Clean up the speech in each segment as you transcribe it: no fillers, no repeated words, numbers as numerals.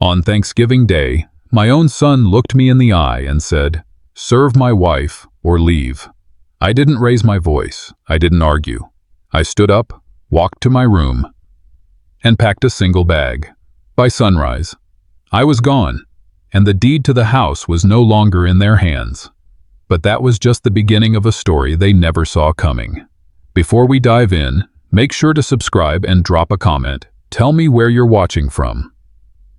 On Thanksgiving Day, my own son looked me in the eye and said, "Serve my wife or leave." I didn't raise my voice. I didn't argue. I stood up, walked to my room, and packed a single bag. By sunrise, I was gone, and the deed to the house was no longer in their hands. But that was just the beginning of a story they never saw coming. Before we dive in, make sure to subscribe and drop a comment. Tell me where you're watching from.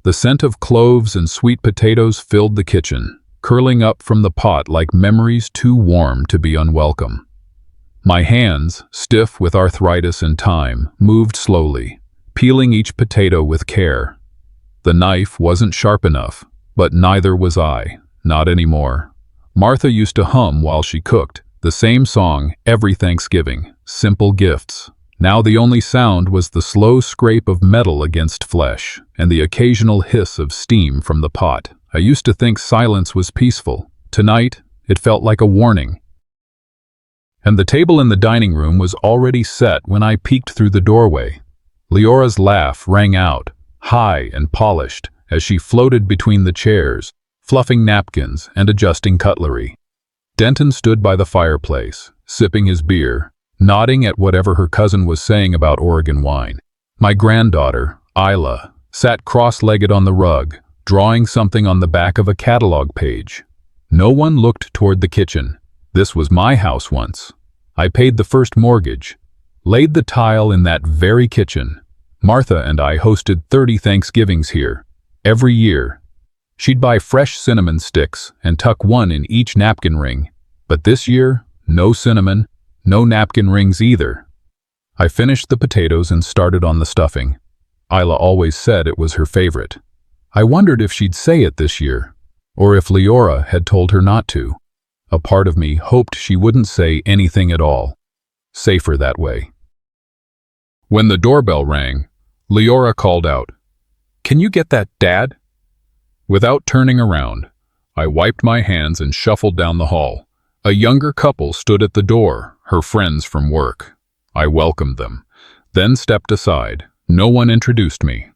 The scent of cloves and sweet potatoes filled the kitchen, curling up from the pot like memories too warm to be unwelcome. My hands, stiff with arthritis and time, moved slowly, peeling each potato with care. The knife wasn't sharp enough, but neither was I, not anymore. Martha used to hum while she cooked, the same song every Thanksgiving, Simple Gifts. Now the only sound was the slow scrape of metal against flesh and the occasional hiss of steam from the pot. I used to think silence was peaceful. Tonight, it felt like a warning. And the table in the dining room was already set when I peeked through the doorway. Leora's laugh rang out, high and polished, as she floated between the chairs, fluffing napkins and adjusting cutlery. Denton stood by the fireplace, sipping his beer, nodding at whatever her cousin was saying about Oregon wine. My granddaughter, Isla, sat cross-legged on the rug, drawing something on the back of a catalog page. No one looked toward the kitchen. This was my house once. I paid the first mortgage, laid the tile in that very kitchen. Martha and I hosted 30 Thanksgivings here. Every year, she'd buy fresh cinnamon sticks and tuck one in each napkin ring. But this year, no cinnamon, no napkin rings either. I finished the potatoes and started on the stuffing. Isla always said it was her favorite. I wondered if she'd say it this year, or if Leora had told her not to. A part of me hoped she wouldn't say anything at all. Safer that way. When the doorbell rang, Leora called out, "Can you get that, Dad?" Without turning around, I wiped my hands and shuffled down the hall. A younger couple stood at the door, her friends from work. I welcomed them, then stepped aside. No one introduced me.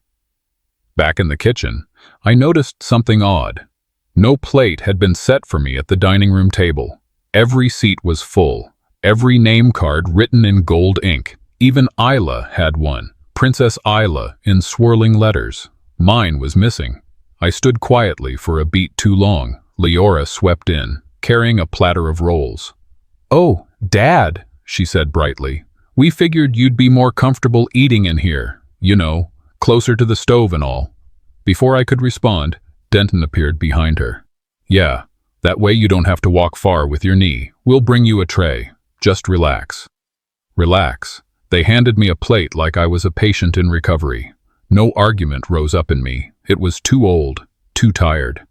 Back in the kitchen, I noticed something odd. No plate had been set for me at the dining room table. Every seat was full, every name card written in gold ink. Even Isla had one, Princess Isla, in swirling letters. Mine was missing. I stood quietly for a beat too long. Leora swept in, carrying a platter of rolls. "Oh, Dad," she said brightly. "We figured you'd be more comfortable eating in here, you know, closer to the stove and all." Before I could respond, Denton appeared behind her. "Yeah, that way you don't have to walk far with your knee. We'll bring you a tray. Just relax." Relax. They handed me a plate like I was a patient in recovery. No argument rose up in me. It was too old, too tired.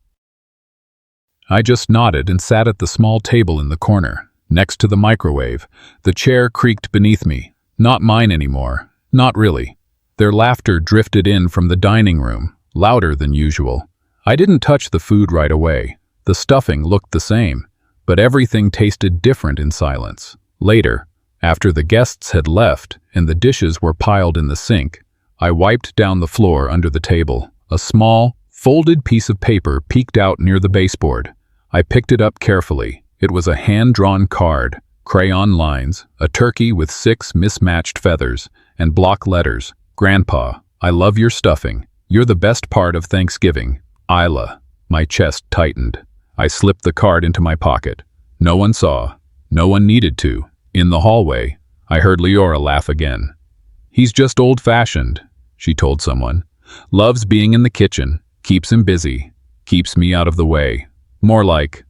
I just nodded and sat at the small table in the corner, next to the microwave. The chair creaked beneath me. Not mine anymore. Not really. Their laughter drifted in from the dining room, louder than usual. I didn't touch the food right away. The stuffing looked the same, but everything tasted different in silence. Later, after the guests had left and the dishes were piled in the sink, I wiped down the floor under the table. A small, folded piece of paper peeked out near the baseboard. I picked it up carefully. It was a hand-drawn card, crayon lines, a turkey with 6 mismatched feathers, and block letters. "Grandpa, I love your stuffing. You're the best part of Thanksgiving. Isla." My chest tightened. I slipped the card into my pocket. No one saw. No one needed to. In the hallway, I heard Leora laugh again. "He's just old-fashioned," she told someone. "Loves being in the kitchen. Keeps him busy. Keeps me out of the way. More like..."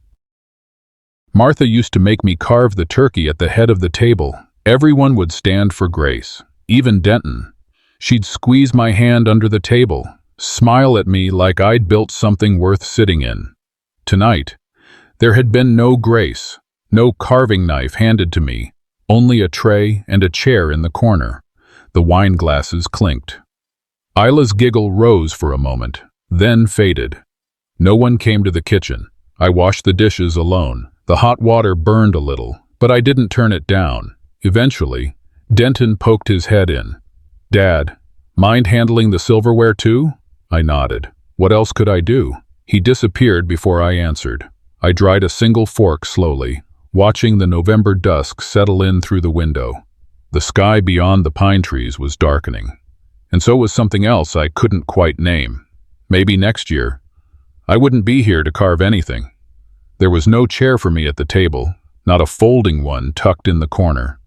Martha used to make me carve the turkey at the head of the table. Everyone would stand for grace, even Denton. She'd squeeze my hand under the table, smile at me like I'd built something worth sitting in. Tonight, there had been no grace, no carving knife handed to me, only a tray and a chair in the corner. The wine glasses clinked. Isla's giggle rose for a moment, then faded. No one came to the kitchen. I washed the dishes alone. The hot water burned a little, but I didn't turn it down. Eventually, Denton poked his head in. "Dad, mind handling the silverware too?" I nodded. What else could I do? He disappeared before I answered. I dried a single fork slowly, watching the November dusk settle in through the window. The sky beyond the pine trees was darkening, and so was something else I couldn't quite name. Maybe next year. I wouldn't be here to carve anything. There was no chair for me at the table, not a folding one tucked in the corner.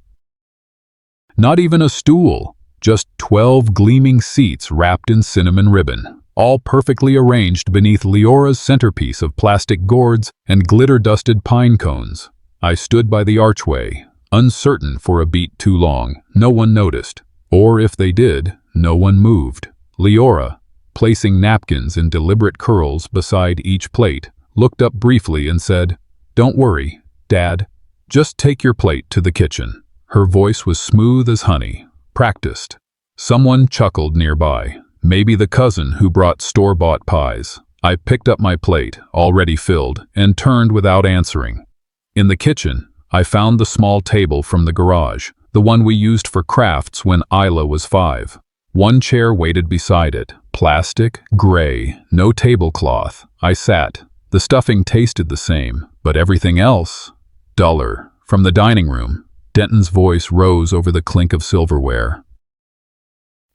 Not even a stool, just 12 gleaming seats wrapped in cinnamon ribbon, all perfectly arranged beneath Leora's centerpiece of plastic gourds and glitter-dusted pine cones. I stood by the archway, uncertain for a beat too long. No one noticed, or if they did, no one moved. Leora, placing napkins in deliberate curls beside each plate, looked up briefly and said, "Don't worry, Dad. Just take your plate to the kitchen." Her voice was smooth as honey, practiced. Someone chuckled nearby, maybe the cousin who brought store-bought pies. I picked up my plate, already filled, and turned without answering. In the kitchen, I found the small table from the garage, the one we used for crafts when Isla was 5. One chair waited beside it, plastic, gray, no tablecloth. I sat. The stuffing tasted the same, but everything else, duller. From the dining room, Denton's voice rose over the clink of silverware.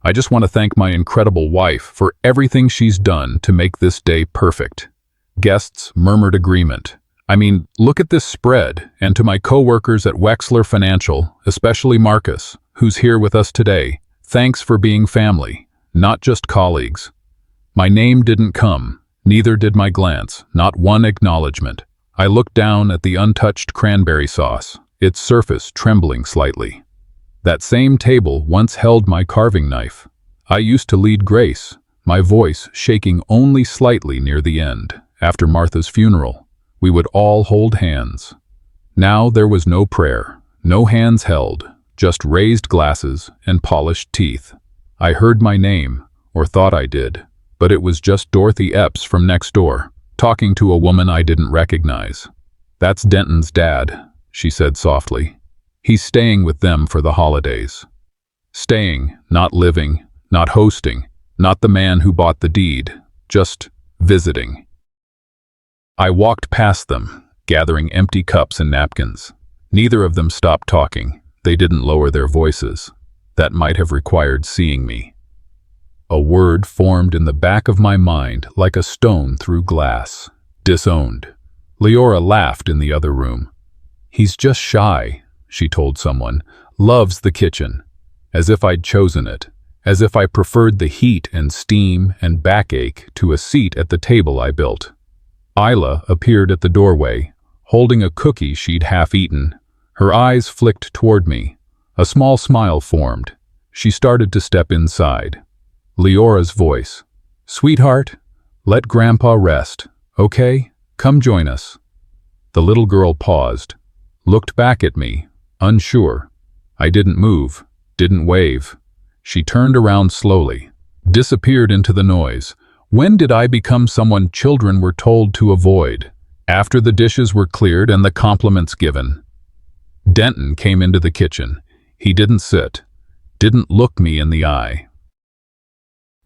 "I just want to thank my incredible wife for everything she's done to make this day perfect." Guests murmured agreement. "I mean, look at this spread," and to my co-workers at Wexler Financial, especially Marcus, who's here with us today, thanks for being family, not just colleagues. My name didn't come, neither did my glance, not one acknowledgement. I looked down at the untouched cranberry sauce, its surface trembling slightly. That same table once held my carving knife. I used to lead grace, my voice shaking only slightly near the end. After Martha's funeral, we would all hold hands. Now there was no prayer, no hands held, just raised glasses and polished teeth. I heard my name, or thought I did, but it was just Dorothy Epps from next door, talking to a woman I didn't recognize. "That's Denton's dad," she said softly. "He's staying with them for the holidays." Staying, not living, not hosting, not the man who bought the deed, just visiting. I walked past them, gathering empty cups and napkins. Neither of them stopped talking. They didn't lower their voices. That might have required seeing me. A word formed in the back of my mind like a stone through glass. Disowned. Leora laughed in the other room. "He's just shy," she told someone. "Loves the kitchen." As if I'd chosen it. As if I preferred the heat and steam and backache to a seat at the table I built. Isla appeared at the doorway, holding a cookie she'd half eaten. Her eyes flicked toward me. A small smile formed. She started to step inside. Leora's voice. "Sweetheart, let Grandpa rest, okay? Come join us." The little girl paused, looked back at me, unsure. I didn't move, didn't wave. She turned around slowly, disappeared into the noise. When did I become someone children were told to avoid? After the dishes were cleared and the compliments given. Denton came into the kitchen. He didn't sit, didn't look me in the eye.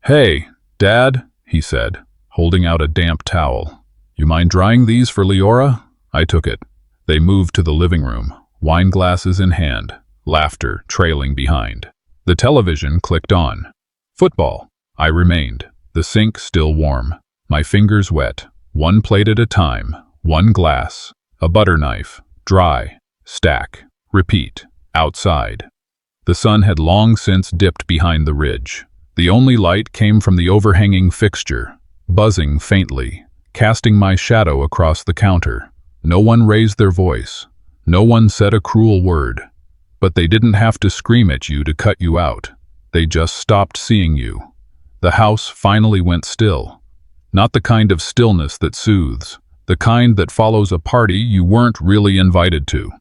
"Hey, Dad," he said, holding out a damp towel. "You mind drying these for Leora?" I took it. They moved to the living room, wine glasses in hand, laughter trailing behind. The television clicked on. Football. I remained, the sink still warm, my fingers wet, one plate at a time, one glass, a butter knife, dry, stack, repeat, outside. The sun had long since dipped behind the ridge. The only light came from the overhanging fixture, buzzing faintly, casting my shadow across the counter. No one raised their voice. No one said a cruel word. But they didn't have to scream at you to cut you out. They just stopped seeing you. The house finally went still. Not the kind of stillness that soothes, the kind that follows a party you weren't really invited to.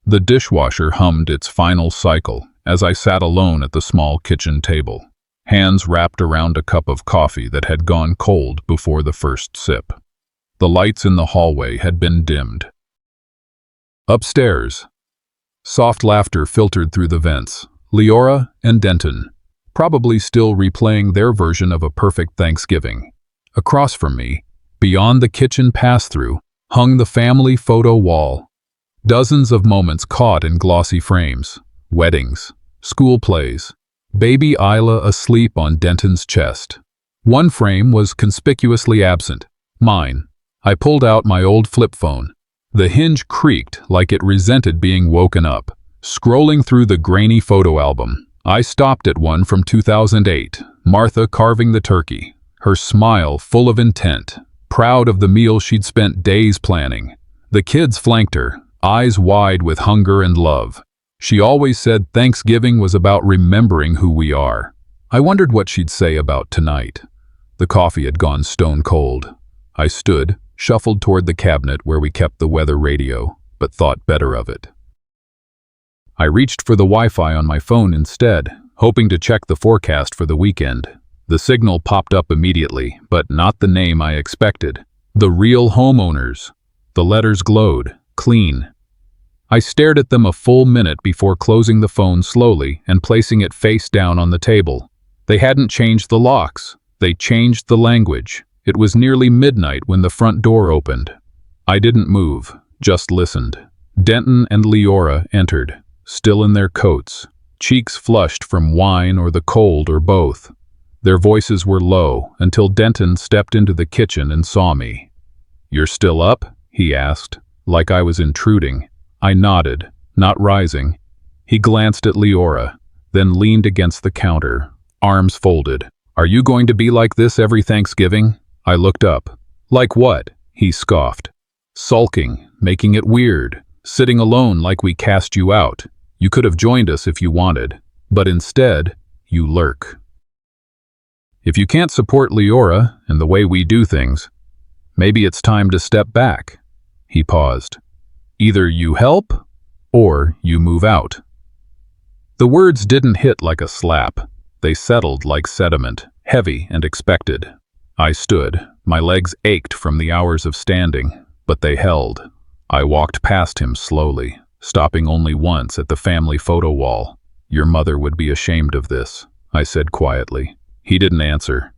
The dishwasher hummed its final cycle as I sat alone at the small kitchen table, hands wrapped around a cup of coffee that had gone cold before the first sip. The lights in the hallway had been dimmed. Upstairs, soft laughter filtered through the vents. Leora and Denton, probably still replaying their version of a perfect Thanksgiving. Across from me, beyond the kitchen pass-through, hung the family photo wall. Dozens of moments caught in glossy frames. Weddings, school plays, baby Isla asleep on Denton's chest. One frame was conspicuously absent, mine. I pulled out my old flip phone. The hinge creaked like it resented being woken up. Scrolling through the grainy photo album, I stopped at one from 2008, Martha carving the turkey, her smile full of intent, proud of the meal she'd spent days planning. The kids flanked her, eyes wide with hunger and love. She always said Thanksgiving was about remembering who we are. I wondered what she'd say about tonight. The coffee had gone stone cold. I stood, shuffled toward the cabinet where we kept the weather radio, but thought better of it. I reached for the Wi-Fi on my phone instead, hoping to check the forecast for the weekend. The signal popped up immediately, but not the name I expected. The Real Homeowners. The letters glowed, clean. I stared at them a full minute before closing the phone slowly and placing it face down on the table. They hadn't changed the locks. They changed the language. It was nearly midnight when the front door opened. I didn't move, just listened. Denton and Leora entered, still in their coats, cheeks flushed from wine or the cold or both. Their voices were low until Denton stepped into the kitchen and saw me. "You're still up?" he asked, like I was intruding. I nodded, not rising. He glanced at Leora, then leaned against the counter, arms folded. "Are you going to be like this every Thanksgiving?" I looked up. "Like what?" he scoffed. "Sulking, making it weird, sitting alone like we cast you out. You could have joined us if you wanted, but instead, you lurk. If you can't support Leora and the way we do things, maybe it's time to step back." He paused. "Either you help, or you move out." The words didn't hit like a slap. They settled like sediment, heavy and expected. I stood. My legs ached from the hours of standing, but they held. I walked past him slowly, stopping only once at the family photo wall. "Your mother would be ashamed of this," I said quietly. He didn't answer.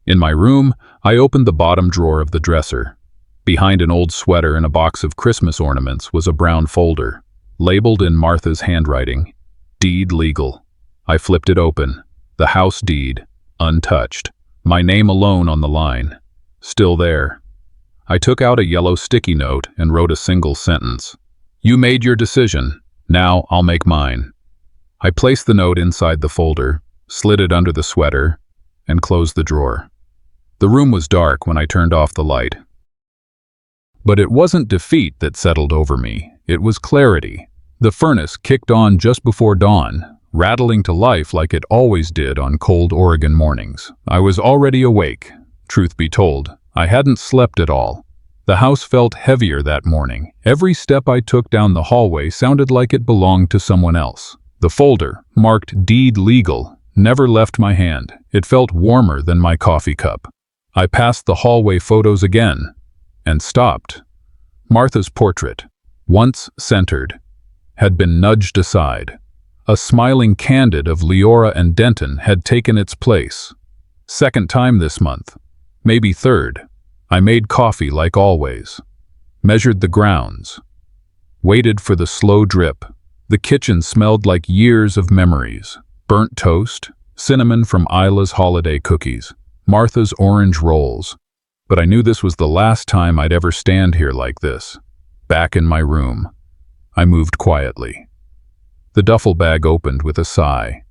In my room, I opened the bottom drawer of the dresser. Behind an old sweater and a box of Christmas ornaments was a brown folder, labeled in Martha's handwriting, "Deed Legal." I flipped it open. The house deed, untouched. My name alone on the line. Still there. I took out a yellow sticky note and wrote a single sentence. "You made your decision. Now I'll make mine." I placed the note inside the folder, slid it under the sweater, and closed the drawer. The room was dark when I turned off the light. But it wasn't defeat that settled over me. It was clarity. The furnace kicked on just before dawn, rattling to life like it always did on cold Oregon mornings. I was already awake. Truth be told, I hadn't slept at all. The house felt heavier that morning. Every step I took down the hallway sounded like it belonged to someone else. The folder, marked Deed Legal, never left my hand. It felt warmer than my coffee cup. I passed the hallway photos again, and stopped. Martha's portrait, once centered, had been nudged aside. A smiling candid of Leora and Denton had taken its place. Second time this month, maybe third. I made coffee like always, measured the grounds, waited for the slow drip. The kitchen smelled like years of memories. Burnt toast, cinnamon from Isla's holiday cookies, Martha's orange rolls. But I knew this was the last time I'd ever stand here like this. Back in my room, I moved quietly. The duffel bag opened with a sigh.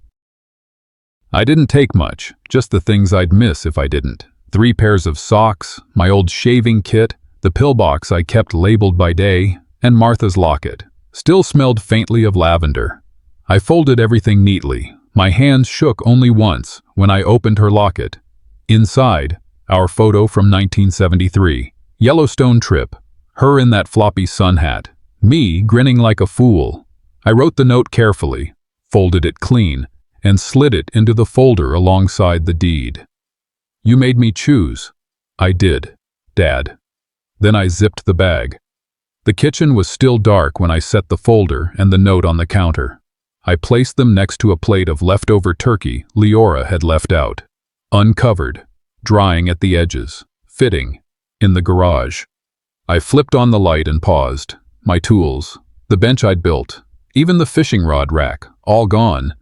I didn't take much, just the things I'd miss if I didn't. 3 pairs of socks, my old shaving kit, the pillbox I kept labeled by day, and Martha's locket. Still smelled faintly of lavender. I folded everything neatly. My hands shook only once when I opened her locket. Inside, our photo from 1973. Yellowstone trip. Her in that floppy sun hat. Me grinning like a fool. I wrote the note carefully, folded it clean, and slid it into the folder alongside the deed. "You made me choose." "I did, Dad." Then I zipped the bag. The kitchen was still dark when I set the folder and the note on the counter. I placed them next to a plate of leftover turkey Leora had left out, uncovered, drying at the edges. fitting, in the garage. I flipped on the light and paused. My tools, the bench I'd built, even the fishing rod rack, all gone.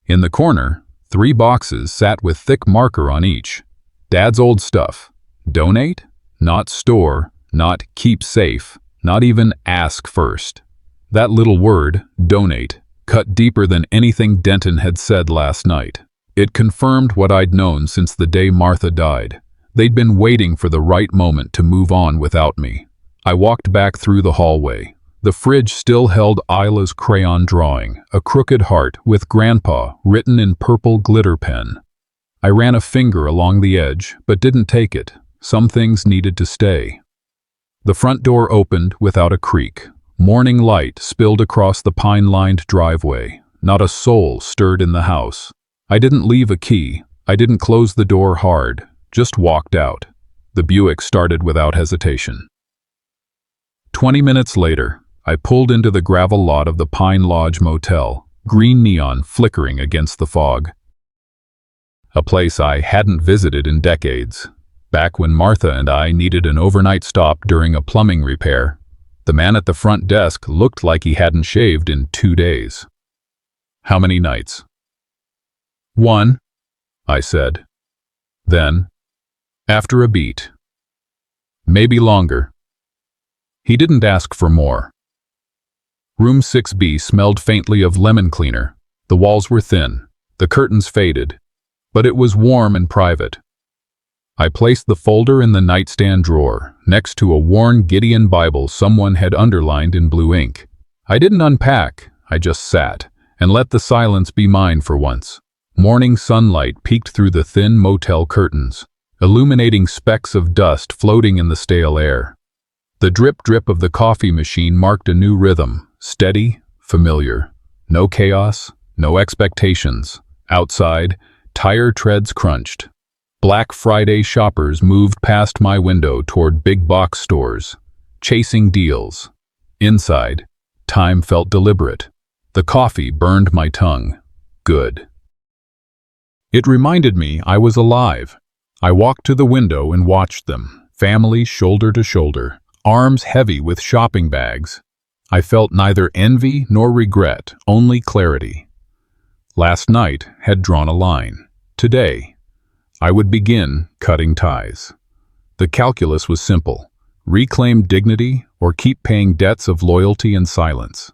In the corner, 3 boxes sat with thick marker on each. Dad's old stuff. Donate? Not store, not keep safe, not even ask first. That little word, donate, cut deeper than anything Denton had said last night. It confirmed what I'd known since the day Martha died. They'd been waiting for the right moment to move on without me. I walked back through the hallway. The fridge still held Isla's crayon drawing, a crooked heart with Grandpa written in purple glitter pen. I ran a finger along the edge, but didn't take it. Some things needed to stay. The front door opened without a creak. Morning light spilled across the pine-lined driveway. Not a soul stirred in the house. I didn't leave a key. I didn't close the door hard. Just walked out. The Buick started without hesitation. 20 minutes later, I pulled into the gravel lot of the Pine Lodge Motel, green neon flickering against the fog. A place I hadn't visited in decades. Back when Martha and I needed an overnight stop during a plumbing repair, the man at the front desk looked like he hadn't shaved in 2 days. "How many nights?" "1," I said. Then, after a beat, "Maybe longer." He didn't ask for more. Room 6B smelled faintly of lemon cleaner. The walls were thin, the curtains faded, but it was warm and private. I placed the folder in the nightstand drawer, next to a worn Gideon Bible someone had underlined in blue ink. I didn't unpack, I just sat, and let the silence be mine for once. Morning sunlight peeked through the thin motel curtains, illuminating specks of dust floating in the stale air. The drip-drip of the coffee machine marked a new rhythm, steady, familiar. No chaos, no expectations. Outside, tire treads crunched. Black Friday shoppers moved past my window toward big box stores, chasing deals. Inside, time felt deliberate. The coffee burned my tongue. Good. It reminded me I was alive. I walked to the window and watched them, families shoulder to shoulder, arms heavy with shopping bags. I felt neither envy nor regret, only clarity. Last night had drawn a line. Today, I would begin cutting ties. The calculus was simple: reclaim dignity or keep paying debts of loyalty and silence.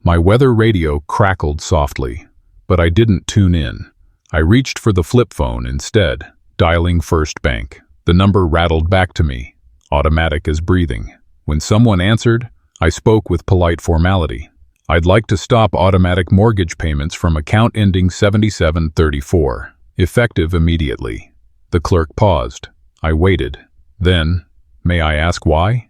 My weather radio crackled softly, but I didn't tune in. I reached for the flip phone instead, dialing First Bank. The number rattled back to me, automatic as breathing. When someone answered, I spoke with polite formality. "I'd like to stop automatic mortgage payments from account ending 7734. Effective immediately." The clerk paused. I waited. Then, "May I ask why?"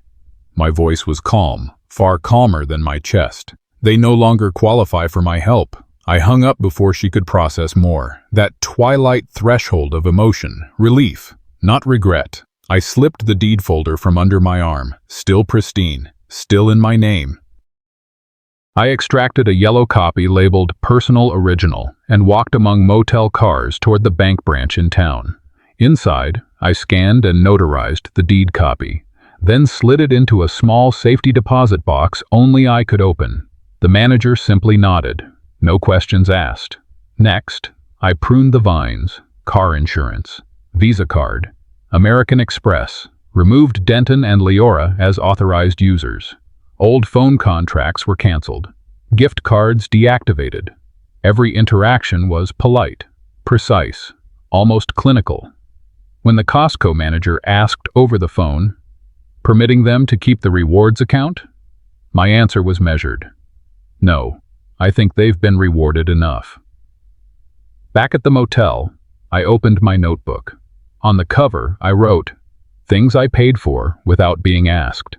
My voice was calm, far calmer than my chest. "They no longer qualify for my help." I hung up before she could process more. That twilight threshold of emotion, relief, not regret. I slipped the deed folder from under my arm, still pristine, still in my name. I extracted a yellow copy labeled Personal Original and walked among motel cars toward the bank branch in town. Inside, I scanned and notarized the deed copy, then slid it into a small safety deposit box only I could open. The manager simply nodded. No questions asked. Next, I pruned the vines, car insurance, Visa card, American Express, removed Denton and Leora as authorized users. Old phone contracts were canceled. Gift cards deactivated. Every interaction was polite, precise, almost clinical. When the Costco manager asked over the phone, permitting them to keep the rewards account, my answer was measured. No, I think they've been rewarded enough. Back at the motel, I opened my notebook. On the cover, I wrote, "Things I paid for without being asked."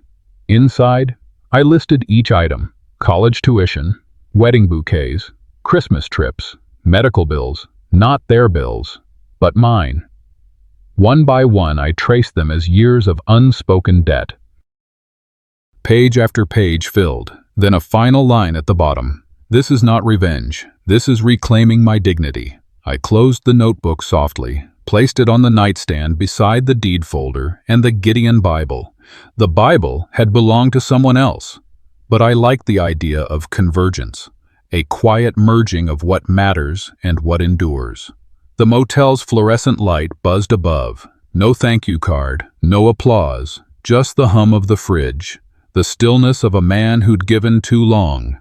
Inside, I listed each item: college tuition, wedding bouquets, Christmas trips, medical bills, not their bills, but mine. One by one, I traced them as years of unspoken debt. Page after page filled, then a final line at the bottom. "This is not revenge. This is reclaiming my dignity." I closed the notebook softly, placed it on the nightstand beside the deed folder and the Gideon Bible. The Bible had belonged to someone else, but I liked the idea of convergence, a quiet merging of what matters and what endures. The motel's fluorescent light buzzed above. No thank you card, no applause, just the hum of the fridge, the stillness of a man who'd given too long.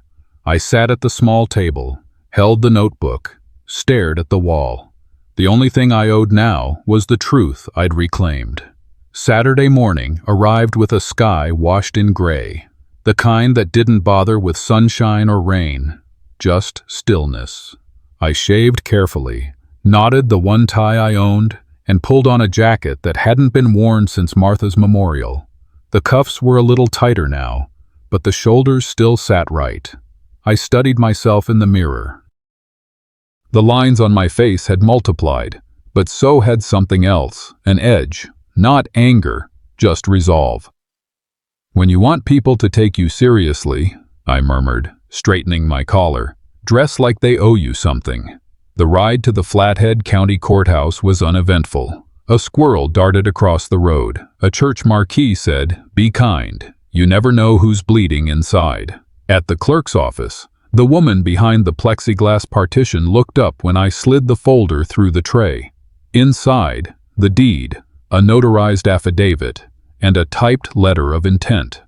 I sat at the small table, held the notebook, stared at the wall. The only thing I owed now was the truth I'd reclaimed. Saturday morning arrived with a sky washed in gray, the kind that didn't bother with sunshine or rain, just stillness. I shaved carefully, knotted the one tie I owned, and pulled on a jacket that hadn't been worn since Martha's memorial. The cuffs were a little tighter now, but the shoulders still sat right. I studied myself in the mirror. The lines on my face had multiplied, but so had something else, an edge, not anger, just resolve. When you want people to take you seriously, I murmured, straightening my collar, dress like they owe you something. The ride to the Flathead County Courthouse was uneventful. A squirrel darted across the road. A church marquee said, "Be kind. You never know who's bleeding inside." At the clerk's office, the woman behind the plexiglass partition looked up when I slid the folder through the tray. Inside, the deed, a notarized affidavit, and a typed letter of intent.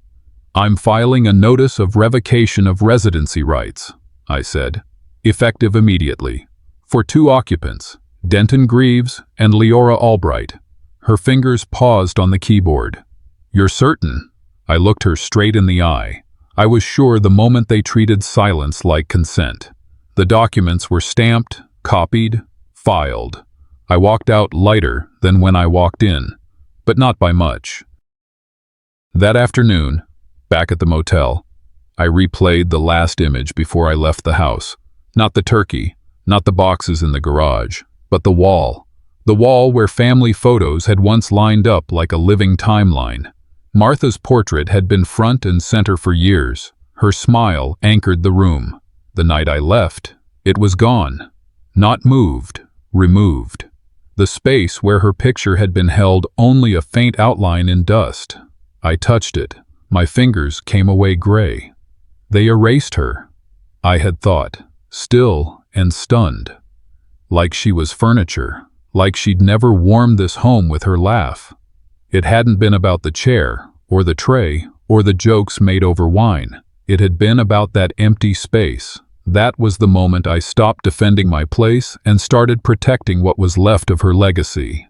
"I'm filing a notice of revocation of residency rights," I said, "effective immediately, for 2 occupants, Denton Greaves and Leora Albright." Her fingers paused on the keyboard. "You're certain?" I looked her straight in the eye. I was sure the moment they treated silence like consent. The documents were stamped, copied, filed. I walked out lighter than when I walked in, but not by much. That afternoon, back at the motel, I replayed the last image before I left the house. Not the turkey, not the boxes in the garage, but the wall. The wall where family photos had once lined up like a living timeline. Martha's portrait had been front and center for years. Her smile anchored the room. The night I left, it was gone. Not moved, removed. The space where her picture had been held only a faint outline in dust. I touched it. My fingers came away gray. They erased her, I had thought, still and stunned. Like she was furniture, like she'd never warmed this home with her laugh. It hadn't been about the chair, or the tray, or the jokes made over wine. It had been about that empty space. That was the moment I stopped defending my place and started protecting what was left of her legacy.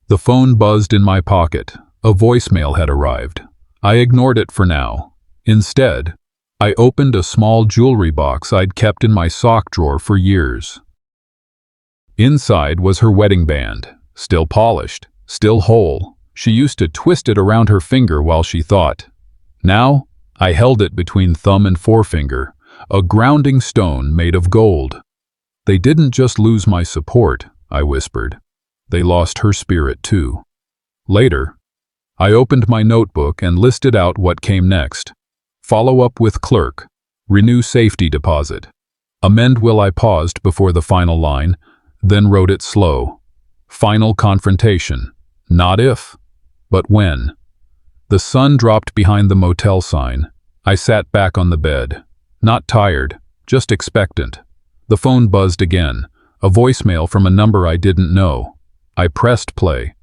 The phone buzzed in my pocket. A voicemail had arrived. I ignored it for now. Instead, I opened a small jewelry box I'd kept in my sock drawer for years. Inside was her wedding band, still polished, still whole. She used to twist it around her finger while she thought. Now, I held it between thumb and forefinger, a grounding stone made of gold. "They didn't just lose my support," I whispered. "They lost her spirit too." Later, I opened my notebook and listed out what came next. Follow up with clerk. Renew safety deposit. Amend will. I paused before the final line, then wrote it slow. Final confrontation. Not if, but when. The sun dropped behind the motel sign. I sat back on the bed. Not tired, just expectant. The phone buzzed again, a voicemail from a number I didn't know. I pressed play.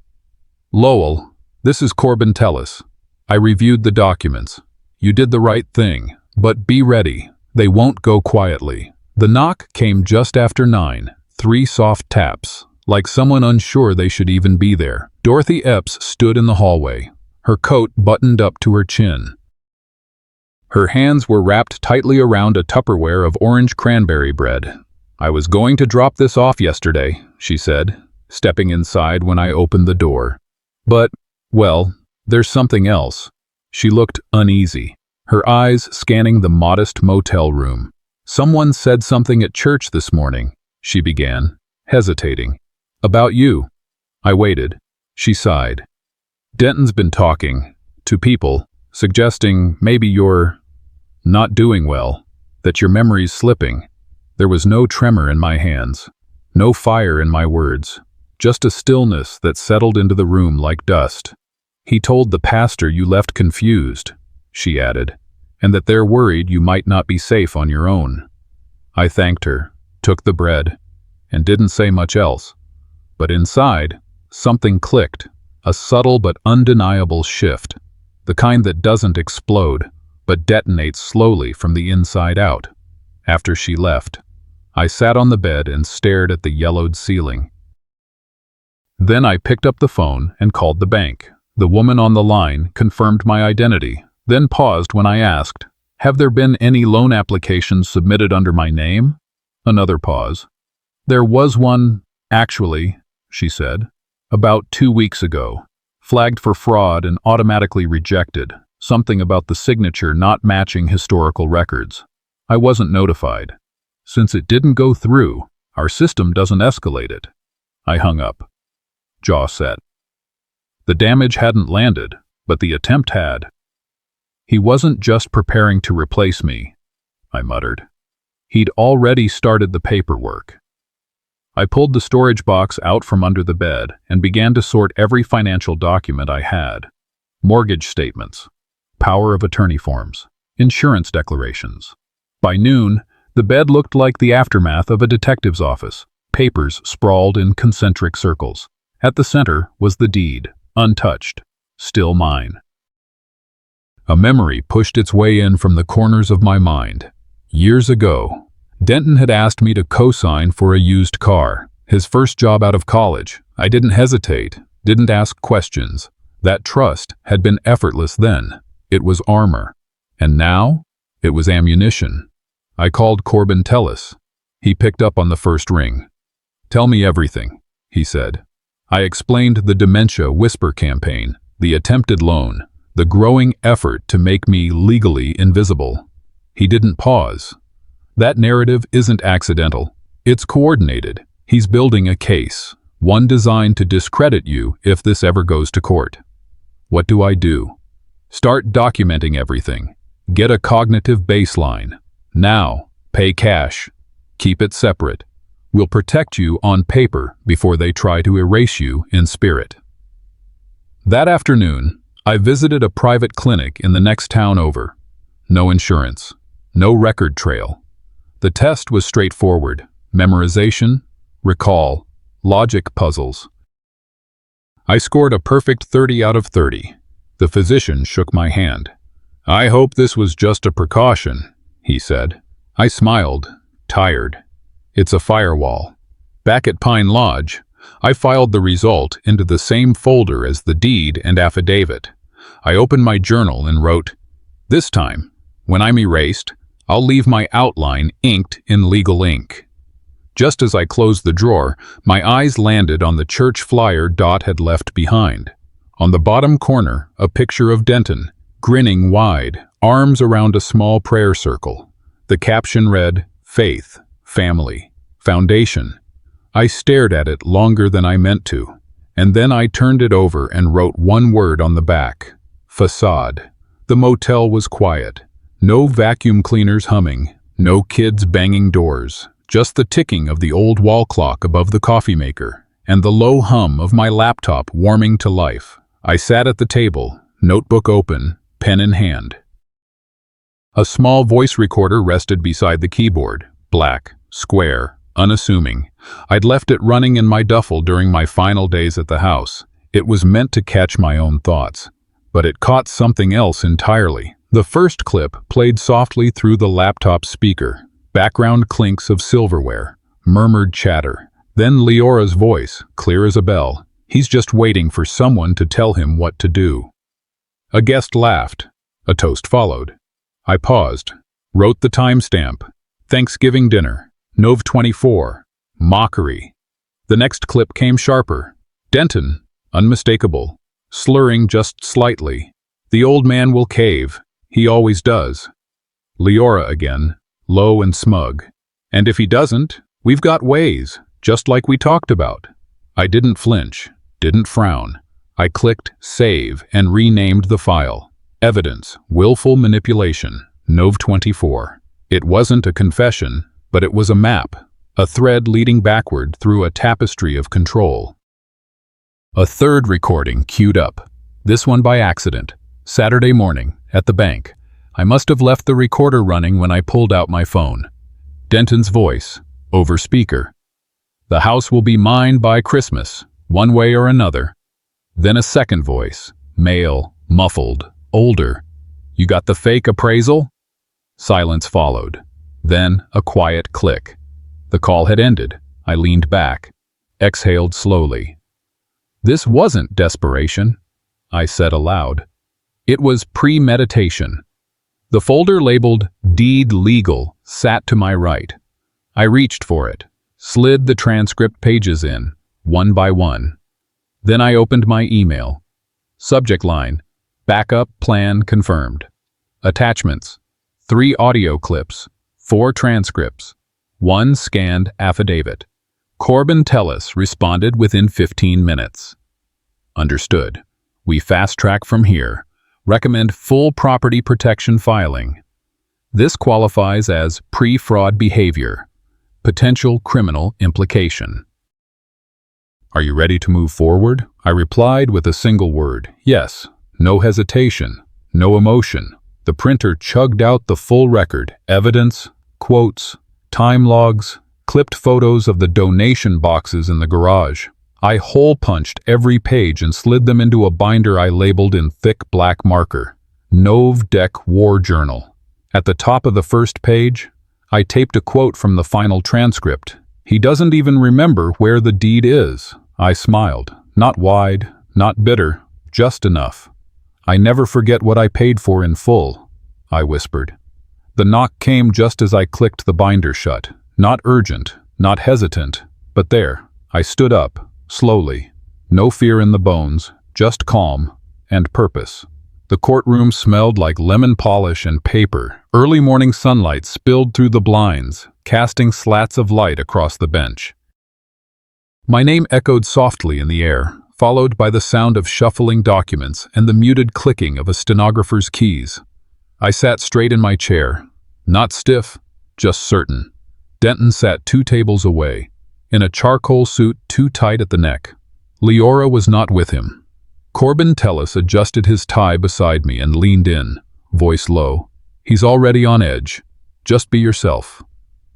"Lowell, this is Corbin Tellis. I reviewed the documents. You did the right thing, but be ready. They won't go quietly." The knock came just after 9, 3 soft taps, like someone unsure they should even be there. Dorothy Epps stood in the hallway, her coat buttoned up to her chin. Her hands were wrapped tightly around a Tupperware of orange cranberry bread. "I was going to drop this off yesterday," she said, stepping inside when I opened the door. "But, well, there's something else." She looked uneasy, her eyes scanning the modest motel room. "Someone said something at church this morning," she began, hesitating. "About you." I waited. She sighed. "Denton's been talking to people, suggesting maybe you're not doing well, that your memory's slipping." There was no tremor in my hands, no fire in my words, just a stillness that settled into the room like dust. "He told the pastor you left confused," she added, "and that they're worried you might not be safe on your own." I thanked her, took the bread, and didn't say much else. But inside, something clicked, a subtle but undeniable shift, the kind that doesn't explode, but detonates slowly from the inside out. After she left, I sat on the bed and stared at the yellowed ceiling. Then I picked up the phone and called the bank. The woman on the line confirmed my identity, then paused when I asked, "Have there been any loan applications submitted under my name?" Another pause. "There was one, actually," she said, "about 2 weeks ago. Flagged for fraud and automatically rejected. Something about the signature not matching historical records. I wasn't notified. Since it didn't go through, our system doesn't escalate it." I hung up, jaw set. The damage hadn't landed, but the attempt had. "He wasn't just preparing to replace me," I muttered. "He'd already started the paperwork." I pulled the storage box out from under the bed and began to sort every financial document I had. Mortgage statements, power of attorney forms, insurance declarations. By noon, the bed looked like the aftermath of a detective's office, papers sprawled in concentric circles. At the center was the deed, untouched, still mine. A memory pushed its way in from the corners of my mind. Years ago, Denton had asked me to co-sign for a used car, his first job out of college. I didn't hesitate, didn't ask questions. That trust had been effortless then. It was armor. And now, it was ammunition. I called Corbin Tellis. He picked up on the first ring. "Tell me everything," he said. I explained the dementia whisper campaign, the attempted loan, the growing effort to make me legally invisible. He didn't pause. "That narrative isn't accidental. It's coordinated. He's building a case, one designed to discredit you if this ever goes to court." What do I do? Start documenting everything. Get a cognitive baseline. Now, pay cash. Keep it separate. We'll protect you on paper before they try to erase you in spirit. That afternoon, I visited a private clinic in the next town over. No insurance. No record trail. The test was straightforward. Memorization, recall, logic puzzles. I scored a perfect 30 out of 30. The physician shook my hand. "I hope this was just a precaution," he said. I smiled, tired. "It's a firewall." Back at Pine Lodge, I filed the result into the same folder as the deed and affidavit. I opened my journal and wrote, "This time, when I'm erased, I'll leave my outline inked in legal ink." Just as I closed the drawer, my eyes landed on the church flyer Dot had left behind. On the bottom corner, a picture of Denton, grinning wide, arms around a small prayer circle. The caption read, "Faith, Family, Foundation." I stared at it longer than I meant to, and then I turned it over and wrote one word on the back: facade. The motel was quiet. No vacuum cleaners humming, no kids banging doors, just the ticking of the old wall clock above the coffee maker, and the low hum of my laptop warming to life. I sat at the table, notebook open, pen in hand. A small voice recorder rested beside the keyboard, black, square, unassuming. I'd left it running in my duffel during my final days at the house. It was meant to catch my own thoughts, but it caught something else entirely. The first clip played softly through the laptop speaker, background clinks of silverware, murmured chatter. Then Leora's voice, clear as a bell. He's just waiting for someone to tell him what to do. A guest laughed. A toast followed. I paused, wrote the timestamp. Thanksgiving dinner, Nov 24. Mockery. The next clip came sharper. Denton, unmistakable, slurring just slightly. "The old man will cave. He always does." Leora again, low and smug. "And if he doesn't, we've got ways, just like we talked about." I didn't flinch, didn't frown. I clicked Save and renamed the file. Evidence, Willful Manipulation, Nov 24. It wasn't a confession, but it was a map, a thread leading backward through a tapestry of control. A third recording queued up, this one by accident. Saturday morning, at the bank. I must have left the recorder running when I pulled out my phone. Denton's voice, over speaker. The house will be mine by Christmas, one way or another. Then a second voice, male, muffled, older. You got the fake appraisal? Silence followed. Then a quiet click. The call had ended. I leaned back, exhaled slowly. This wasn't desperation, I said aloud. It was premeditation. The folder labeled Deed Legal sat to my right. I reached for it, slid the transcript pages in, one by one. Then I opened my email. Subject line, backup plan confirmed. Attachments, 3 audio clips, 4 transcripts, 1 scanned affidavit. Corbin Tellis responded within 15 minutes. Understood. We fast-track from here. Recommend full property protection filing. This qualifies as pre-fraud behavior. Potential criminal implication. Are you ready to move forward? I replied with a single word, yes. No hesitation, no emotion. The printer chugged out the full record, evidence, quotes, time logs, clipped photos of the donation boxes in the garage. I hole-punched every page and slid them into a binder I labeled in thick black marker, Nov Dec War Journal. At the top of the first page, I taped a quote from the final transcript. He doesn't even remember where the deed is. I smiled, not wide, not bitter, just enough. I never forget what I paid for in full, I whispered. The knock came just as I clicked the binder shut. Not urgent, not hesitant, but there. I stood up, slowly. No fear in the bones, just calm and purpose. The courtroom smelled like lemon polish and paper. Early morning sunlight spilled through the blinds, casting slats of light across the bench. My name echoed softly in the air, followed by the sound of shuffling documents and the muted clicking of a stenographer's keys. I sat straight in my chair, not stiff, just certain. Denton sat 2 tables away, in a charcoal suit too tight at the neck. Leora was not with him. Corbin Tellis adjusted his tie beside me and leaned in, voice low. He's already on edge. Just be yourself.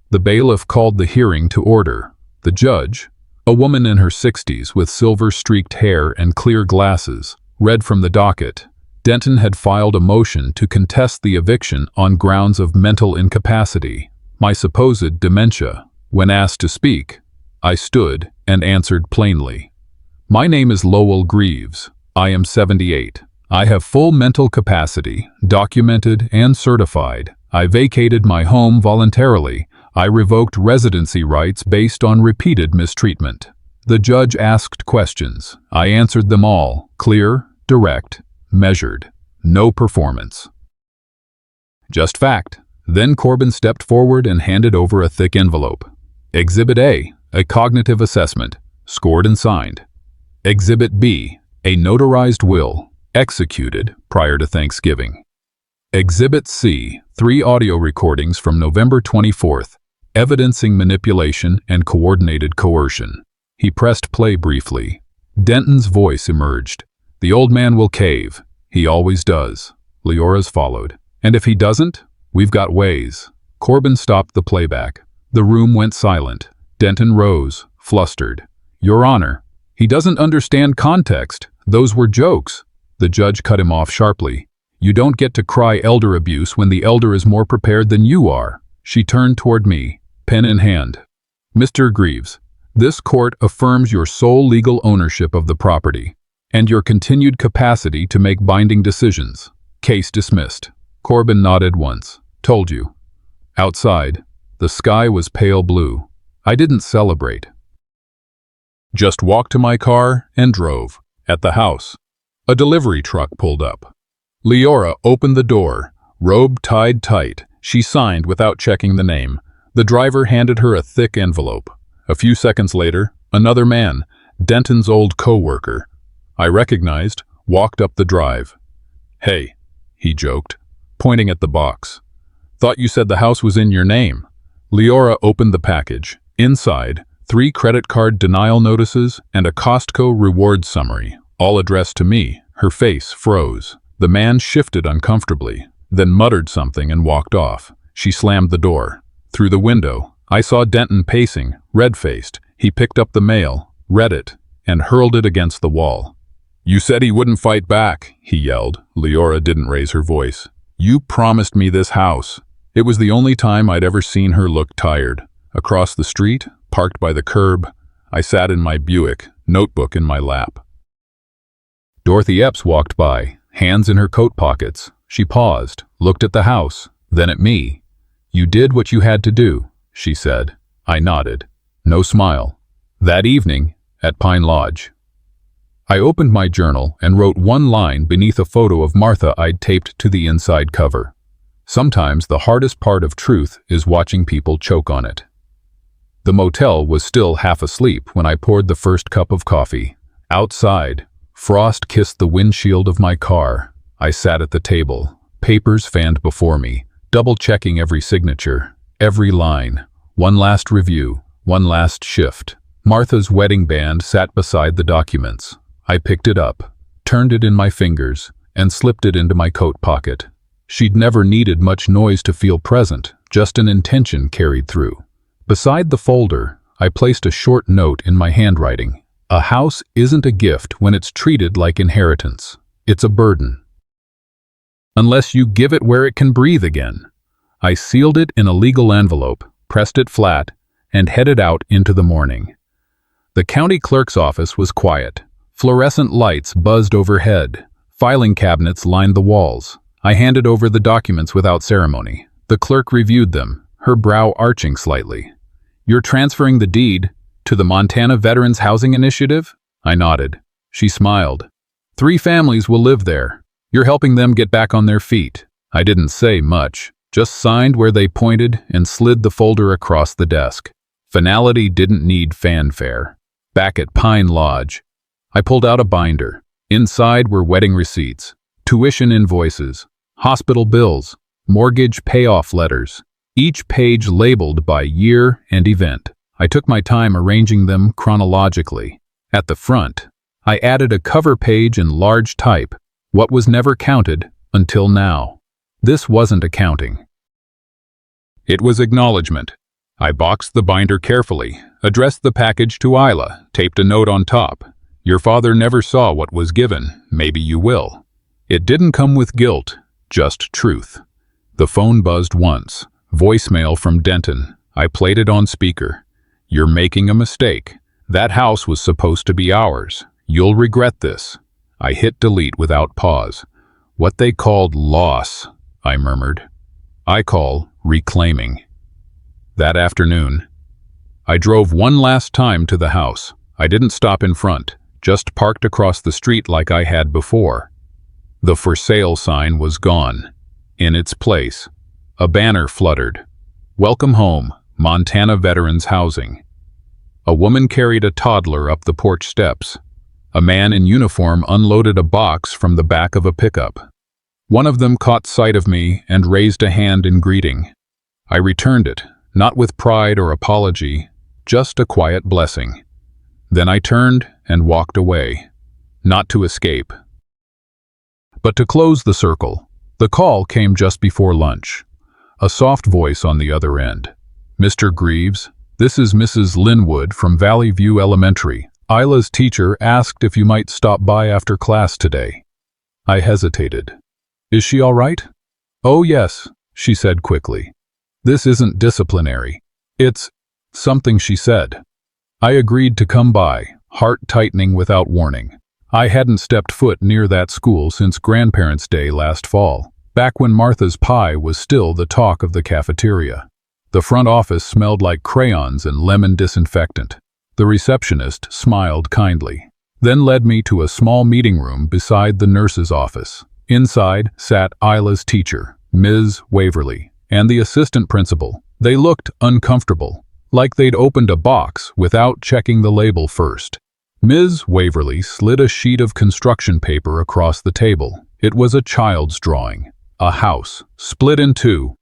The bailiff called the hearing to order. The judge, a woman in her 60s with silver-streaked hair and clear glasses, read from the docket. Denton had filed a motion to contest the eviction on grounds of mental incapacity, my supposed dementia. When asked to speak, I stood and answered plainly. My name is Lowell Greaves. I am 78. I have full mental capacity, documented and certified. I vacated my home voluntarily. I revoked residency rights based on repeated mistreatment. The judge asked questions. I answered them all, clear, direct, measured. No performance. Just fact. Then Corbin stepped forward and handed over a thick envelope. Exhibit A, a cognitive assessment, scored and signed. Exhibit B, a notarized will, executed prior to Thanksgiving. Exhibit C, 3 audio recordings from November 24th, evidencing manipulation and coordinated coercion. He pressed play briefly. Denton's voice emerged. The old man will cave. He always does. Leora's followed. And if he doesn't, we've got ways. Corbin stopped the playback. The room went silent. Denton rose, flustered. Your Honor, he doesn't understand context. Those were jokes. The judge cut him off sharply. You don't get to cry elder abuse when the elder is more prepared than you are. She turned toward me, pen in hand. Mr. Greaves, this court affirms your sole legal ownership of the property and your continued capacity to make binding decisions. Case dismissed. Corbin nodded once. Told you. Outside, the sky was pale blue. I didn't celebrate. Just walked to my car and drove. At the house, a delivery truck pulled up. Leora opened the door, robe tied tight. She signed without checking the name. The driver handed her a thick envelope. A few seconds later, another man, Denton's old co-worker, I recognized, walked up the drive. Hey, he joked, pointing at the box. Thought you said the house was in your name. Leora opened the package. Inside, 3 credit card denial notices, and a Costco reward summary, all addressed to me. Her face froze. The man shifted uncomfortably, then muttered something and walked off. She slammed the door. Through the window, I saw Denton pacing, red-faced. He picked up the mail, read it, and hurled it against the wall. "You said he wouldn't fight back," he yelled. Leora didn't raise her voice. "You promised me this house." It was the only time I'd ever seen her look tired. Across the street, parked by the curb, I sat in my Buick, notebook in my lap. Dorothy Epps walked by, hands in her coat pockets. She paused, looked at the house, then at me. "You did what you had to do," she said. I nodded. No smile. That evening, at Pine Lodge, I opened my journal and wrote one line beneath a photo of Martha I'd taped to the inside cover. Sometimes the hardest part of truth is watching people choke on it. The motel was still half asleep when I poured the first cup of coffee. Outside, frost kissed the windshield of my car. I sat at the table, papers fanned before me, double-checking every signature, every line. One last review, one last shift. Martha's wedding band sat beside the documents. I picked it up, turned it in my fingers, and slipped it into my coat pocket. She'd never needed much noise to feel present, just an intention carried through. Beside the folder, I placed a short note in my handwriting. A house isn't a gift when it's treated like inheritance. It's a burden. Unless you give it where it can breathe again. I sealed it in a legal envelope, pressed it flat, and headed out into the morning. The county clerk's office was quiet. Fluorescent lights buzzed overhead. Filing cabinets lined the walls. I handed over the documents without ceremony. The clerk reviewed them, her brow arching slightly. "You're transferring the deed to the Montana Veterans Housing Initiative?" I nodded. She smiled. 3 families will live there. You're helping them get back on their feet. I didn't say much, just signed where they pointed and slid the folder across the desk. Finality didn't need fanfare. Back at Pine Lodge, I pulled out a binder. Inside were wedding receipts, tuition invoices, hospital bills, mortgage payoff letters, each page labeled by year and event. I took my time arranging them chronologically. At the front, I added a cover page in large type, what was never counted until now. This wasn't accounting. It was acknowledgement. I boxed the binder carefully, addressed the package to Isla, taped a note on top. "Your father never saw what was given, maybe you will." It didn't come with guilt, just truth. The phone buzzed once. Voicemail from Denton. I played it on speaker. "You're making a mistake. That house was supposed to be ours. You'll regret this." I hit delete without pause. "What they called loss," I murmured. "I call reclaiming." That afternoon, I drove one last time to the house. I didn't stop in front, just parked across the street like I had before. The for sale sign was gone. In its place, a banner fluttered. "Welcome home, Montana Veterans Housing." A woman carried a toddler up the porch steps. A man in uniform unloaded a box from the back of a pickup. One of them caught sight of me and raised a hand in greeting. I returned it, not with pride or apology, just a quiet blessing. Then I turned and walked away, not to escape, but to close the circle. The call came just before lunch. A soft voice on the other end. "Mr. Greaves, this is Mrs. Linwood from Valley View Elementary. Isla's teacher asked if you might stop by after class today." I hesitated. "Is she all right?" "Oh yes," she said quickly. "This isn't disciplinary. It's something," she said. I agreed to come by, heart tightening without warning. I hadn't stepped foot near that school since Grandparents' Day last fall, back when Martha's pie was still the talk of the cafeteria. The front office smelled like crayons and lemon disinfectant. The receptionist smiled kindly, then led me to a small meeting room beside the nurse's office. Inside sat Isla's teacher, Ms. Waverly, and the assistant principal. They looked uncomfortable, like they'd opened a box without checking the label first. Ms. Waverly slid a sheet of construction paper across the table. It was a child's drawing, a house, split in two.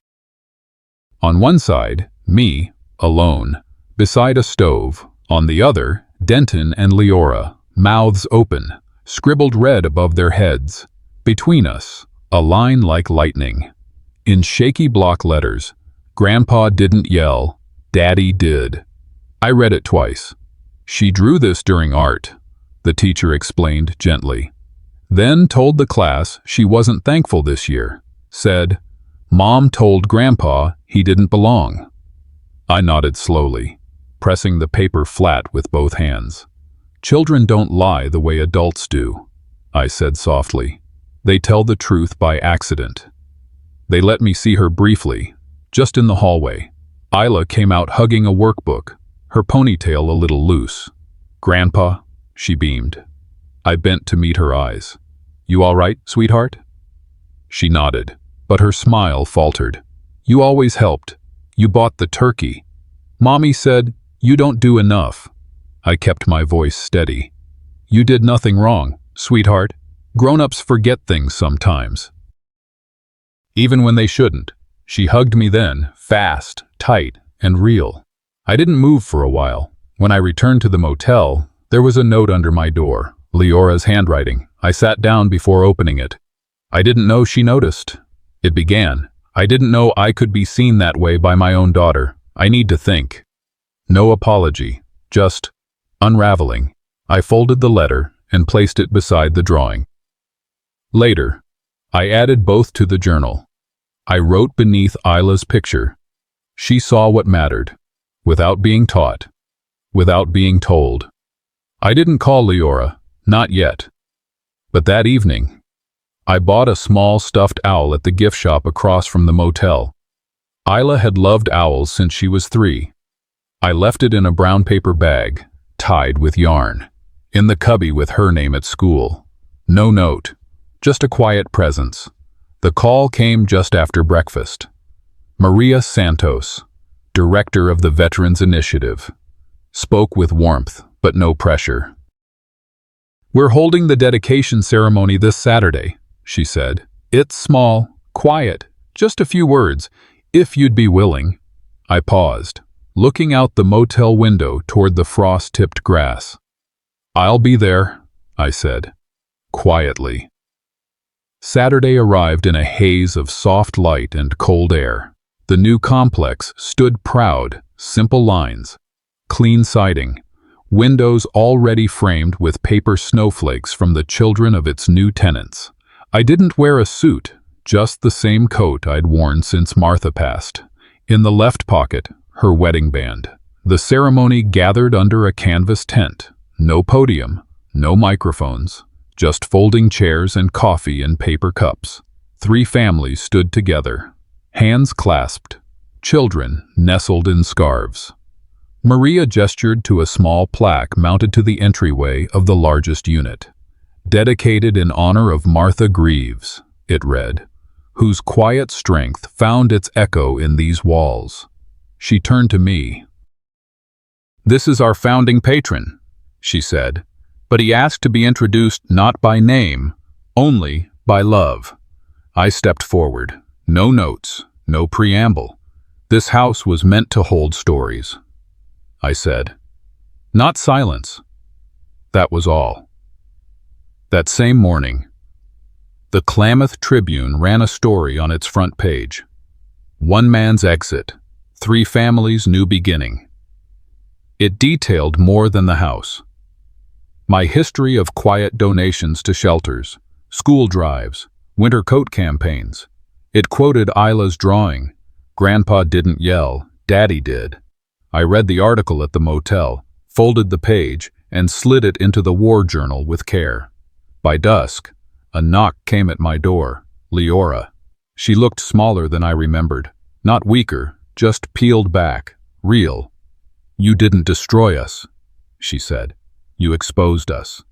On one side, me, alone, beside a stove, On the other, Denton and Leora, mouths open, scribbled red above their heads. Between us, a line like lightning. In shaky block letters, Grandpa didn't yell, Daddy did. I read it twice. She drew this during art, the teacher explained gently. Then told the class she wasn't thankful this year. Said, Mom told Grandpa he didn't belong. I nodded slowly, pressing the paper flat with both hands. Children don't lie the way adults do, I said softly. They tell the truth by accident. They let me see her briefly, just in the hallway. Isla came out hugging a workbook, her ponytail a little loose. Grandpa, she beamed. I bent to meet her eyes. You all right, sweetheart? She nodded, but her smile faltered. You always helped. You bought the turkey. Mommy said, you don't do enough. I kept my voice steady. You did nothing wrong, sweetheart. Grown-ups forget things sometimes. Even when they shouldn't. She hugged me then, fast, tight, and real. I didn't move for a while. When I returned to the motel, there was a note under my door, Leora's handwriting. I sat down before opening it. I didn't know she noticed. It began, I didn't know I could be seen that way by my own daughter. I need to think. No apology, just unraveling. I folded the letter and placed it beside the drawing. Later, I added both to the journal. I wrote beneath Isla's picture. She saw what mattered, without being taught, without being told. I didn't call Leora, not yet. But that evening, I bought a small stuffed owl at the gift shop across from the motel. Isla had loved owls since she was 3. I left it in a brown paper bag, tied with yarn, in the cubby with her name at school. No note, just a quiet presence. The call came just after breakfast. Maria Santos, director of the Veterans Initiative, spoke with warmth, but no pressure. We're holding the dedication ceremony this Saturday, she said. It's small, quiet, just a few words, if you'd be willing. I paused, looking out the motel window toward the frost-tipped grass. I'll be there, I said, quietly. Saturday arrived in a haze of soft light and cold air. The new complex stood proud, simple lines, clean siding, windows already framed with paper snowflakes from the children of its new tenants. I didn't wear a suit, just the same coat I'd worn since Martha passed. In the left pocket, her wedding band. The ceremony gathered under a canvas tent. No podium, no microphones, just folding chairs and coffee in paper cups. 3 families stood together, hands clasped, children nestled in scarves. Maria gestured to a small plaque mounted to the entryway of the largest unit. Dedicated in honor of Martha Greaves, it read, whose quiet strength found its echo in these walls. She turned to me. This is our founding patron, she said, but he asked to be introduced not by name, only by love. I stepped forward. No notes, no preamble. This house was meant to hold stories, I said. Not silence. That was all. That same morning, the Klamath Tribune ran a story on its front page. 1 man's exit, 3 families' new beginning. It detailed more than the house. My history of quiet donations to shelters, school drives, winter coat campaigns. It quoted Isla's drawing. Grandpa didn't yell, Daddy did. I read the article at the motel, folded the page, and slid it into the war journal with care. By dusk, a knock came at my door. Leora. She looked smaller than I remembered. Not weaker, just peeled back, real. You didn't destroy us, she said. You exposed us.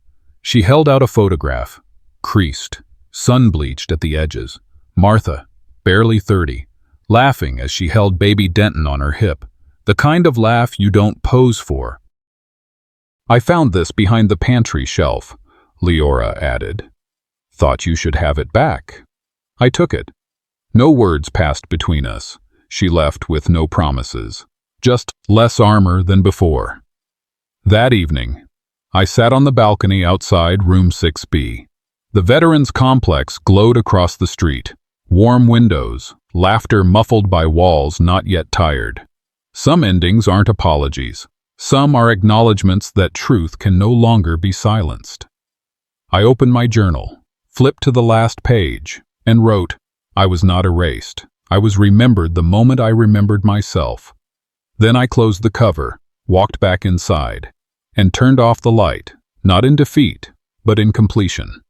She held out a photograph, creased, sun-bleached at the edges. Martha, barely 30, laughing as she held baby Denton on her hip, the kind of laugh you don't pose for. I found this behind the pantry shelf, Leora added. Thought you should have it back. I took it. No words passed between us. She left with no promises. Just less armor than before. That evening, I sat on the balcony outside room 6B. The Veterans Complex glowed across the street. Warm windows, laughter muffled by walls not yet tired. Some endings aren't apologies. Some are acknowledgments that truth can no longer be silenced. I opened my journal, flipped to the last page, and wrote, I was not erased. I was remembered the moment I remembered myself. Then I closed the cover, walked back inside, and turned off the light, not in defeat, but in completion.